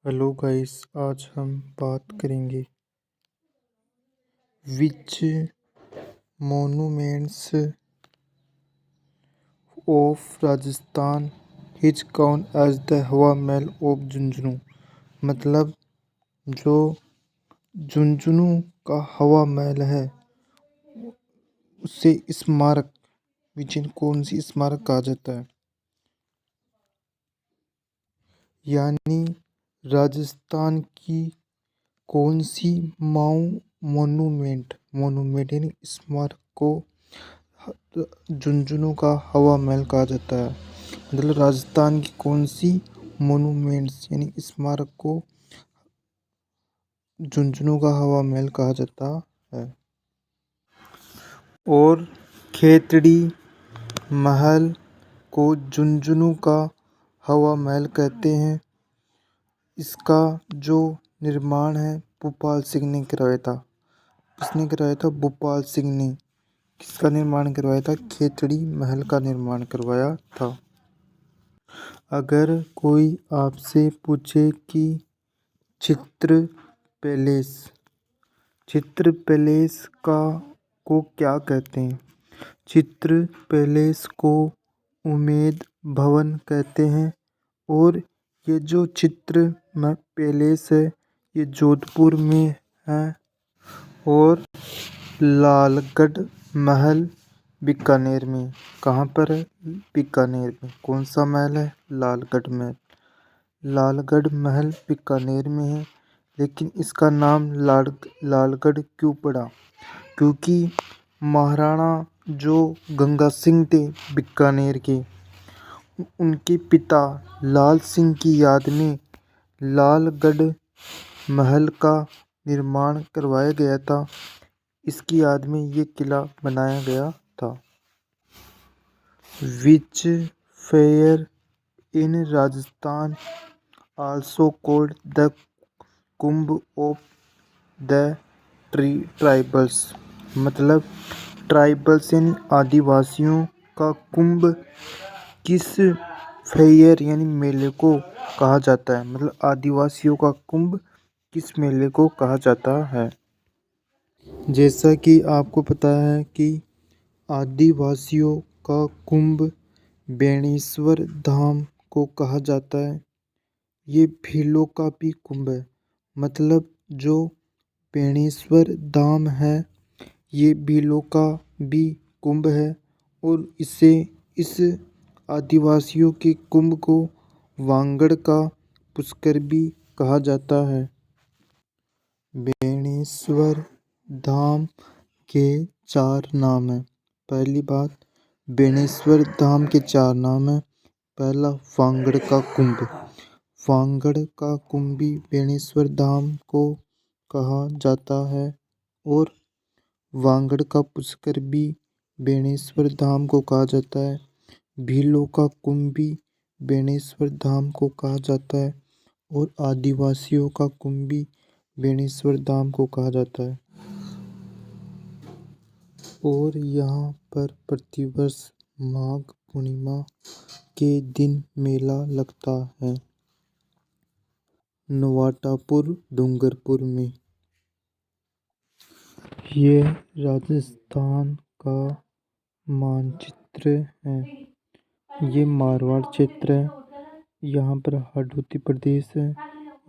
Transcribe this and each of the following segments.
Hello guys, आज हम बात करेंगे which monuments of Rajasthan is count as the Hawa Mahal of Jhunjhunu. मतलब जो झुंझुनू का हवा महल है उसे स्मारक विच कौन सी स्मारक कहा जाता है। यानी राजस्थान की कौन सी मोनूमेंट यानी स्मारक को झुंझुनू का हवा महल कहा जाता है। मतलब राजस्थान की कौन सी मोनूमेंट्स यानी स्मारक को झुंझुनू का हवा महल कहा जाता है। और खेतड़ी महल को झुंझुनू का हवा महल कहते हैं। इसका जो निर्माण है भूपाल सिंह ने करवाया था। किसने करवाया था? भूपाल सिंह ने। किसका निर्माण करवाया था? खेतड़ी महल का निर्माण करवाया था। अगर कोई आपसे पूछे कि चित्र पैलेस को क्या कहते हैं? चित्र पैलेस को उम्मेद भवन कहते हैं। और ये जो चित्र पैलेस है ये जोधपुर में है। और लालगढ़ महल बीकानेर में। कहाँ पर है? बीकानेर में। कौन सा महल है? लालगढ़ महल। लालगढ़ महल बीकानेर में है। लेकिन इसका नाम लालगढ़ क्यों पड़ा? क्योंकि महाराणा जो गंगा सिंह थे बीकानेर के, उनके पिता लाल सिंह की याद में लालगढ़ महल का निर्माण करवाया गया था। इसकी याद में ये किला बनाया गया था। Which fair in Rajasthan also called the Kumbh of the tribals. मतलब ट्राइबल्स यानी आदिवासियों का कुंभ किस फेयर यानी मेले को कहा जाता है? मतलब आदिवासियों का कुंभ किस मेले को कहा जाता है? जैसा कि आपको पता है कि आदिवासियों का कुंभ बेणेश्वर धाम को कहा जाता है। ये भीलों का भी कुंभ है। मतलब जो बेणेश्वर धाम है ये भीलों का भी कुंभ है। और इस आदिवासियों के कुंभ को वांगड़ का पुष्कर भी कहा जाता है। बेणेश्वर धाम के 4 नाम हैं। पहली बात, बेणेश्वर धाम के 4 नाम हैं। पहला, वांगड़ का कुंभ। वांगड़ का कुंभ भी बेणेश्वर धाम को कहा जाता है। और वांगड़ का पुष्कर भी बेणेश्वर धाम को कहा जाता है। भीलों का कुंभ भी बेणेश्वर धाम को कहा जाता है। और आदिवासियों का कुंभ भी बेणेश्वर धाम को कहा जाता है। और यहाँ पर प्रतिवर्ष माघ पूर्णिमा के दिन मेला लगता है नवाटापुर डूंगरपुर में। ये राजस्थान का मानचित्र है। ये मारवाड़ क्षेत्र है। यहाँ पर हाडोती प्रदेश है।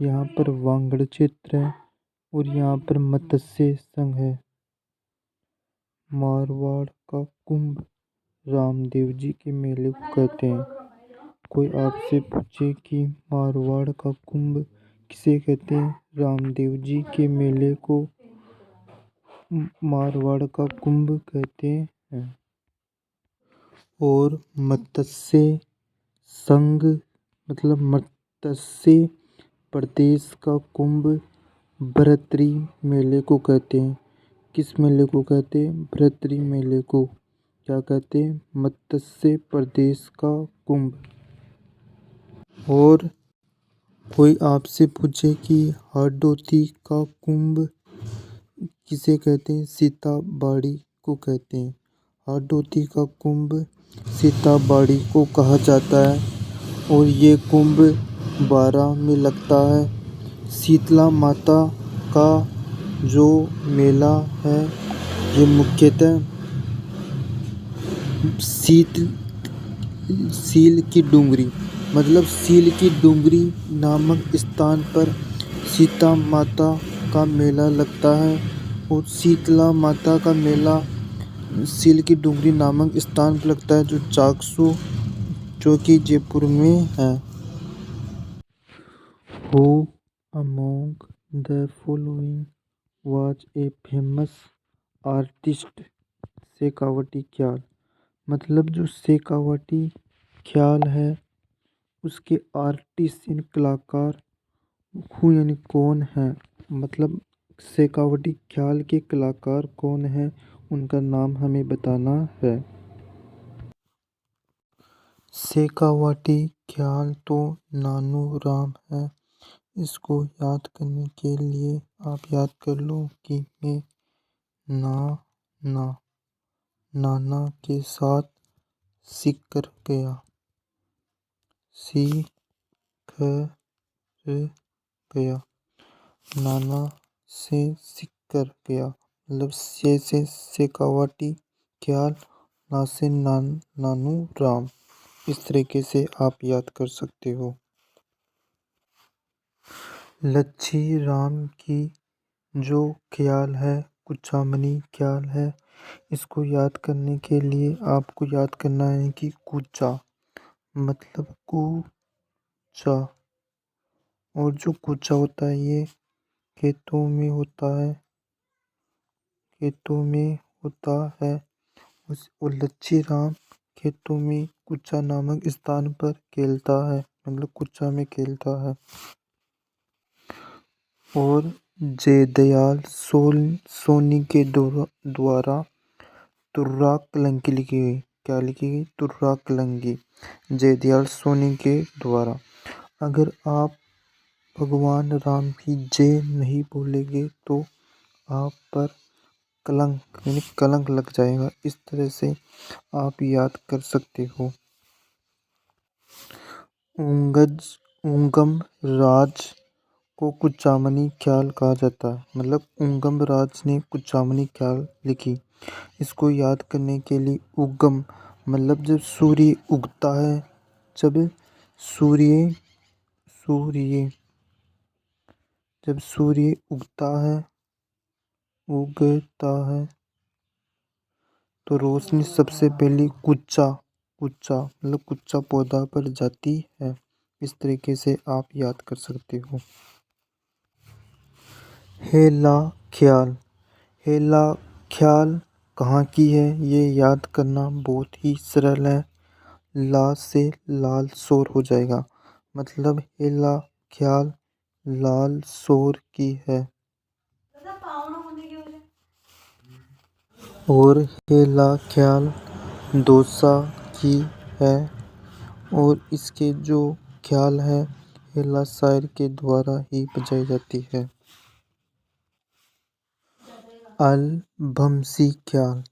यहाँ पर वांगड़ क्षेत्र है। और यहाँ पर मत्स्य संघ है। मारवाड़ का कुंभ रामदेव जी के मेले को कहते हैं। कोई आपसे पूछे कि मारवाड़ का कुंभ किसे कहते हैं? रामदेव जी के मेले को मारवाड़ का कुंभ कहते हैं। और मत्स्य संघ मतलब मत्स्य प्रदेश का कुंभ भर्तरी मेले को कहते हैं। किस मेले को कहते हैं? भर्तरी मेले को क्या कहते हैं? मत्स्य प्रदेश का कुंभ। और कोई आपसे पूछे कि हाडोती का कुंभ किसे कहते हैं? सीताबाड़ी को कहते हैं। हाडोती का कुंभ सीताबाड़ी को कहा जाता है। और ये कुंभ 12 में लगता है। शीतला माता का जो मेला है ये मुख्यतः सील की डूंगरी सील की डूंगरी नामक स्थान पर सीता माता का मेला लगता है। और शीतला माता का मेला सील की डूंगरी नामक स्थान पर लगता है जो चाकसू जो कि जयपुर में है। Who among the following was a famous artist? Shekhawati ख्याल जो शेखावटी ख्याल है उसके आर्टिस्ट यानी कलाकार हु यानी कौन है। शेखावटी ख्याल के कलाकार कौन है उनका नाम हमें बताना है। शेखावटी ख्याल तो नानू राम है। इसको याद करने के लिए आप याद कर लो कि मैं ना ना नाना के साथ सीख कर गया। सीख कर गया नाना से सीख कर गया से शेखावटी ख्याल ना से नानू राम। इस तरीके से आप याद कर सकते हो। लच्छी राम की जो ख्याल है कुचामनी ख्याल है। इसको याद करने के लिए आपको याद करना है कि कूचा कूचा और जो कूचा होता है ये खेतों में होता है और लच्छी राम खेतों में कूचा नामक स्थान पर खेलता है कूचा में खेलता है। और जयदयाल सोनी के द्वारा तुर्रा कलंकी लिखी गई। क्या लिखी गई? तुर्रा कलंकी जयदयाल सोनी के द्वारा। अगर आप भगवान राम की जय नहीं बोलेंगे तो आप पर कलंक यानी कलंक लग जाएगा। इस तरह से आप याद कर सकते हो। उंगम राज को कुचामनी ख्याल कहा जाता है। उंगम राज ने कुचामनी ख्याल लिखी। इसको याद करने के लिए उगम जब सूर्य उगता है जब सूर्य उगता है तो रोशनी सबसे पहले कुच्चा पौधा पर जाती है। इस तरीके से आप याद कर सकते हो। हेला ख्याल कहाँ की है ये याद करना बहुत ही सरल है। ला से लाल सोर हो जाएगा हेला ख्याल लाल सोर की है। और हेला ख्याल दौसा की है। और इसके जो ख्याल है हेला शायर के द्वारा ही बजाई जाती है। अलभमसी ख्याल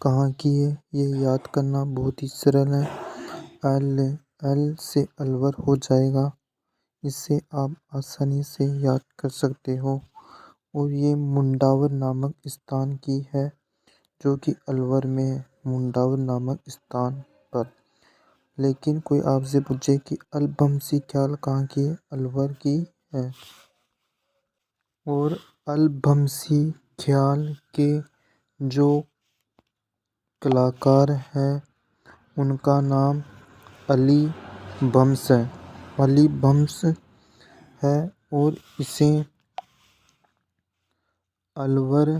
कहाँ की है ये याद करना बहुत ही सरल है। अल से अलवर हो जाएगा। इससे आप आसानी से याद कर सकते हो। और ये मुंडावर नामक स्थान की है जो कि अलवर में है। मुंडावर नामक स्थान पर। लेकिन कोई आपसे पूछे कि अलभमसी ख्याल कहाँ की है अलवर की है। और अलभमसी ख्याल के जो कलाकार हैं उनका नाम अली बम्स है। और इसे अलवर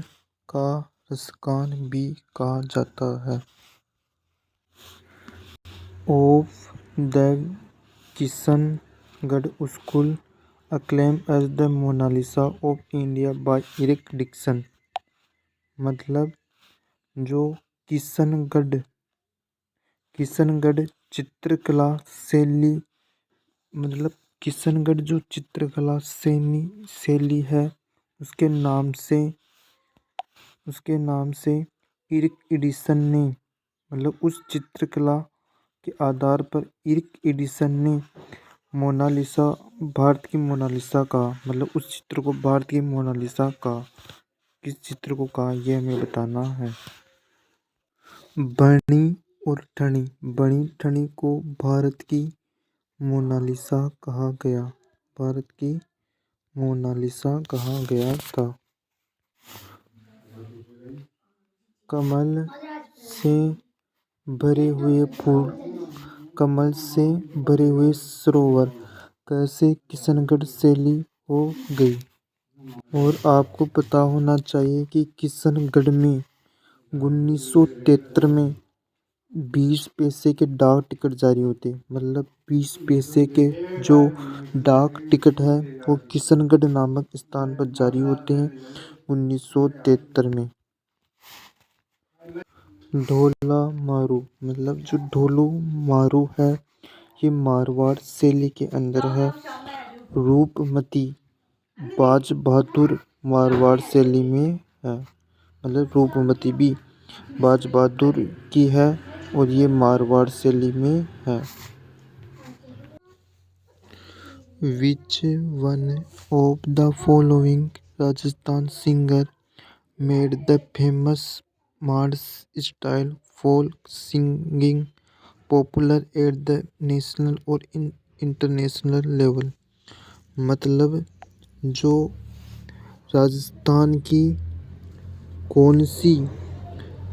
का रसखान भी कहा जाता है। Of the Kishangarh school acclaimed as the Mona Lisa of India by Eric Dixon। जो किशनगढ़ चित्रकला शैली किशनगढ़ जो चित्रकला शैली है उसके नाम से इरिक एडिसन ने उस चित्रकला के आधार पर इरिक एडिसन ने मोनालिसा भारत की मोनालिसा का मतलब उस चित्र को भारत की मोनालिसा का किस चित्र को कहा यह हमें बताना है। बणी और ठणी, बणी ठणी को भारत की मोनालिसा कहा गया। भारत की मोनालिसा कहा गया था। कमल से भरे हुए फूल, कमल से भरे हुए सरोवर कैसे किशनगढ़ शैली हो गई। और आपको पता होना चाहिए कि किशनगढ़ में 1973 में 20 पैसे के डाक टिकट जारी होते। मतलब 20 पैसे के जो डाक टिकट है वो किशनगढ़ नामक स्थान पर जारी होते हैं 1973 में। ढोला मारू मतलब जो ढोलू मारू है ये मारवाड़ शैली के अंदर है। रूपमती बाज बहादुर मारवाड़ शैली में है। मतलब रूपमती भी बाज बहादुर की है और ये मारवाड़ शैली में है। Which one of the following Rajasthan singer made the famous march style folk singing popular at the national और इंटरनेशनल लेवल। मतलब जो राजस्थान की कौन सी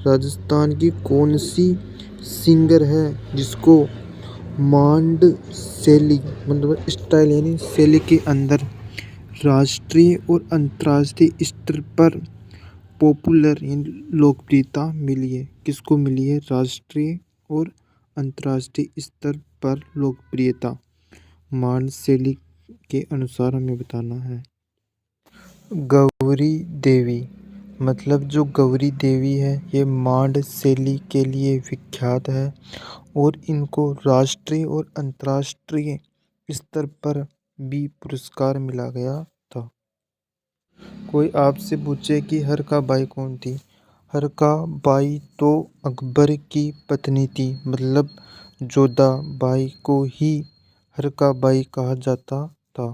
राजस्थान की कौन सी सिंगर है जिसको मांड शैली मतलब स्टाइल यानी शैली के अंदर राष्ट्रीय और अंतर्राष्ट्रीय स्तर पर पॉपुलर यानी लोकप्रियता मिली है। किसको मिली है? राष्ट्रीय और अंतर्राष्ट्रीय स्तर पर लोकप्रियता मांड शैली के अनुसार हमें बताना है। गौरी देवी मतलब जो गौरी देवी है ये मांड शैली के लिए विख्यात है और इनको राष्ट्रीय और अंतर्राष्ट्रीय स्तर पर भी पुरस्कार मिला गया था। कोई आपसे पूछे कि हरका बाई कौन थी? हरका बाई तो अकबर की पत्नी थी। मतलब जोधा बाई को ही हरका बाई कहा जाता था।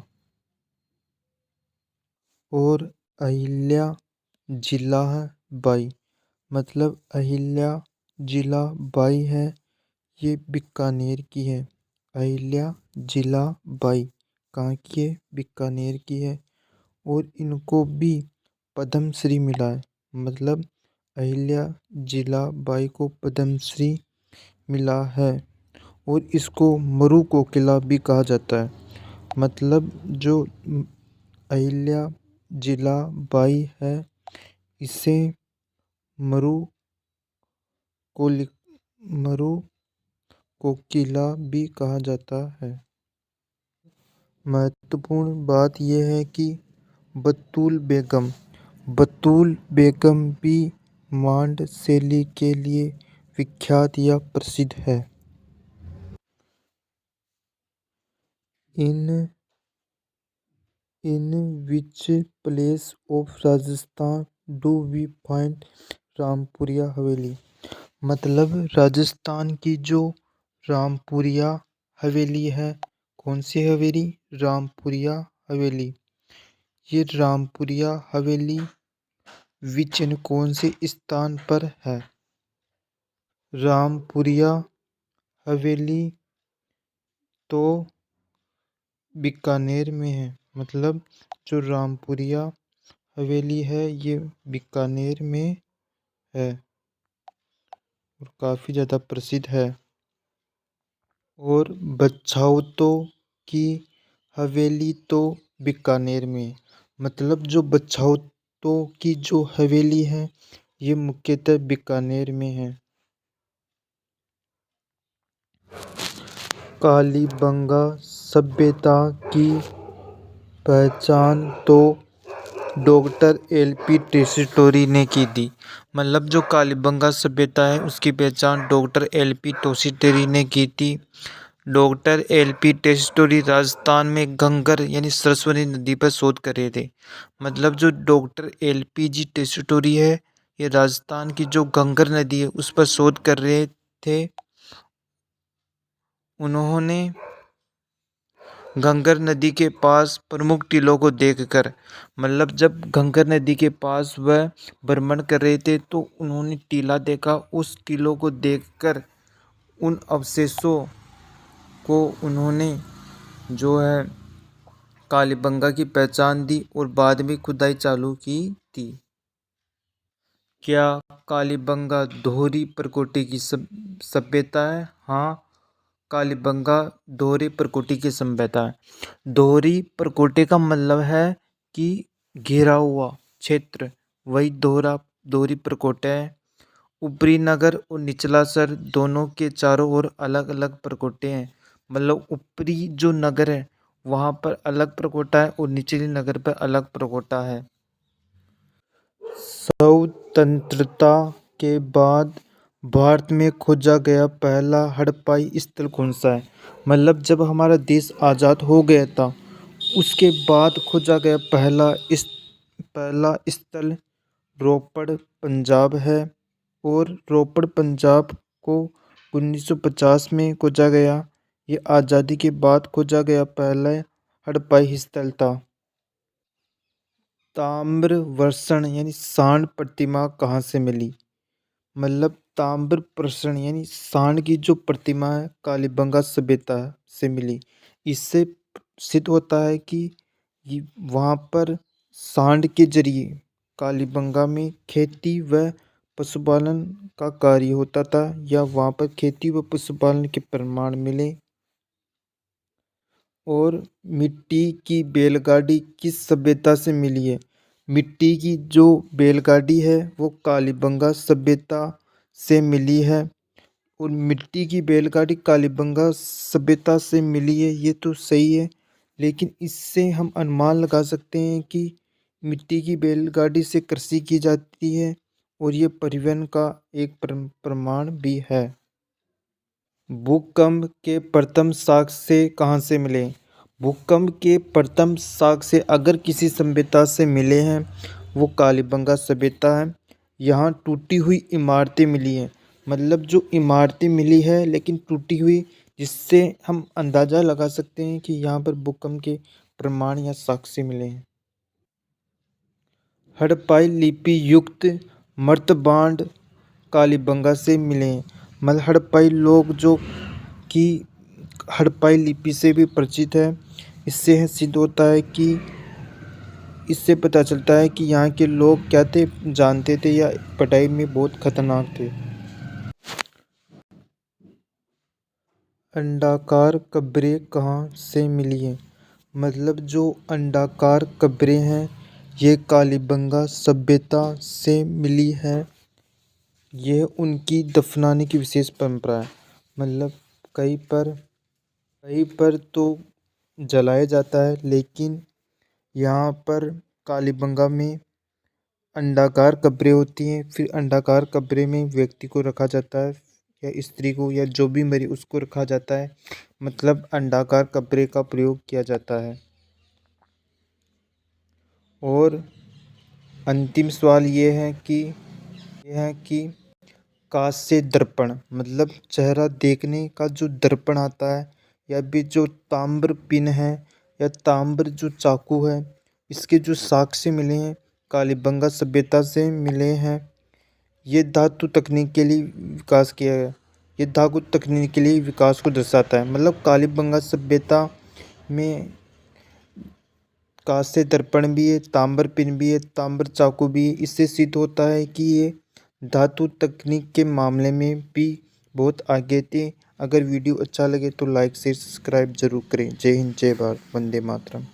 और अहिल्या जिला बाई मतलब अहिल्या जिला बाई है ये बीकानेर की है। अहिल्या जिला बाई कहाँ की है? बीकानेर की है। और इनको भी पद्मश्री मिला है। मतलब अहिल्या जिला बाई को पद्मश्री मिला है और इसको मरु को किला भी कहा जाता है। मतलब जो अहिल्या जिला बाई है इसे मरु मरु को किला भी कहा जाता है। महत्वपूर्ण बात यह है कि बतूल बेगम भी मांड शैली के लिए विख्यात या प्रसिद्ध है। In which place of Rajasthan do we find Rampuria Haveli. मतलब राजस्थान की जो रामपुरिया हवेली है कौन सी हवेली? रामपुरिया हवेली। ये रामपुरिया हवेली विच कौन से स्थान पर है? रामपुरिया हवेली तो बीकानेर में है। मतलब जो रामपुरिया हवेली है ये बीकानेर में है और काफ़ी ज़्यादा प्रसिद्ध है। और बछौतों की हवेली तो बीकानेर में। मतलब जो बछौतों की जो हवेली है ये मुख्यतः बीकानेर में है। कालीबंगा सभ्यता की पहचान तो डॉक्टर एल.पी. टोसीटोरी ने की थी। मतलब जो कालीबंगा सभ्यता है उसकी पहचान डॉक्टर एल.पी. टोसीटोरी ने की थी। Doctor LP. टोसीटोरी राजस्थान में घंगर यानी सरस्वती नदी पर शोध कर रहे थे। मतलब जो डॉक्टर एल.पी. जी टोसीटोरी है ये राजस्थान की जो घंगर नदी है उस पर शोध कर रहे थे। उन्होंने घंगर नदी के पास प्रमुख टीलों को देखकर, मतलब जब घंगर नदी के पास वह भ्रमण कर रहे थे तो उन्होंने टीला देखा। उस टीलों को देखकर उन अवशेषों को उन्होंने जो है कालीबंगा की पहचान दी और बाद में खुदाई चालू की थी। क्या कालीबंगा दोहरी प्रकोष्ठ की सभ्यता है? हाँ, कालीबंगा दोहरी प्रकोष्ठ की सभ्यता है। दोहरी प्रकोष्ठ का मतलब है कि घेरा हुआ क्षेत्र, वही दोहरी प्रकोष्ठ है। ऊपरी नगर और निचला सर दोनों के चारों ओर अलग अलग प्रकोष्ठें हैं। मतलब ऊपरी जो नगर है वहाँ पर अलग प्रकोष्ठ है और निचली नगर पर अलग प्रकोष्ठ है। स्वतंत्रता के बाद भारत में खोजा गया पहला हड़प्पाई स्थल कौन सा है? मतलब जब हमारा देश आज़ाद हो गया था उसके बाद खोजा गया पहला स्थल रोपड़ पंजाब है। और रोपड़ पंजाब को 1950 में खोजा गया। ये आज़ादी के बाद खोजा गया पहला हड़प्पाई स्थल था। ताम्रवर्षण यानी सांड प्रतिमा कहाँ से मिली? मतलब ताम्रवर्षण यानी सांड की जो प्रतिमा है कालीबंगा सभ्यता से मिली। इससे सिद्ध होता है कि वहाँ पर सांड के जरिए कालीबंगा में खेती व पशुपालन का कार्य होता था, या वहाँ पर खेती व पशुपालन के प्रमाण मिले। और मिट्टी की बैलगाड़ी किस सभ्यता से मिली है? मिट्टी की जो बैलगाड़ी है वो कालीबंगा सभ्यता से मिली है। और मिट्टी की बैलगाड़ी कालीबंगा सभ्यता से मिली है, ये तो सही है, लेकिन इससे हम अनुमान लगा सकते हैं कि मिट्टी की बैलगाड़ी से कृषि की जाती है और ये परिवहन का एक प्रमाण भी है। भूकंप के प्रथम साक्ष्य कहाँ से मिले? भूकंप के प्रथम साक्ष्य अगर किसी सभ्यता से मिले हैं वो कालीबंगा सभ्यता है। यहाँ टूटी हुई इमारतें मिली हैं, मतलब जो इमारतें मिली है लेकिन टूटी हुई, जिससे हम अंदाज़ा लगा सकते हैं कि यहाँ पर भूकंप के प्रमाण या साक्ष्य मिले हैं। हड़प्पाई लिपि युक्त मृतबांड कालीबंगा से मिले हैं। मतलब हड़प्पाई लोग जो कि हड़प्पाई लिपि से भी परिचित है। इससे सिद्ध होता है कि इससे पता चलता है कि यहाँ के लोग क्या थे, जानते थे या पढ़ाई में बहुत खतरनाक थे। अंडाकार कब्रें कहाँ से मिली हैं? मतलब जो अंडाकार कब्रें हैं ये कालीबंगा सभ्यता से मिली है। यह उनकी दफनाने की विशेष परंपरा है। मतलब कहीं पर तो जलाया जाता है, लेकिन यहाँ पर कालीबंगा में अंडाकार कब्रें होती हैं। फिर अंडाकार कब्रें में व्यक्ति को रखा जाता है या स्त्री को या जो भी मरी उसको रखा जाता है। मतलब अंडाकार कब्रें का प्रयोग किया जाता है। और अंतिम सवाल ये है कि कांस्य दर्पण, मतलब चेहरा देखने का जो दर्पण आता है, या भी जो ताम्र पिन है या ताम्र जो चाकू है, इसके जो साक्ष्य मिले हैं कालीबंगा सभ्यता से मिले हैं। ये धातु तकनीक के लिए विकास किया गया। ये धातु तकनीक के लिए विकास को दर्शाता है। मतलब कालीबंगा सभ्यता में कांस्य दर्पण भी है, ताम्र पिन भी है, ताम्र चाकू भी है। इससे सिद्ध होता है कि ये धातु तकनीक के मामले में भी बहुत आगे थे। अगर वीडियो अच्छा लगे तो लाइक शेयर सब्सक्राइब जरूर करें। जय हिंद, जय भारत, वंदे मातरम।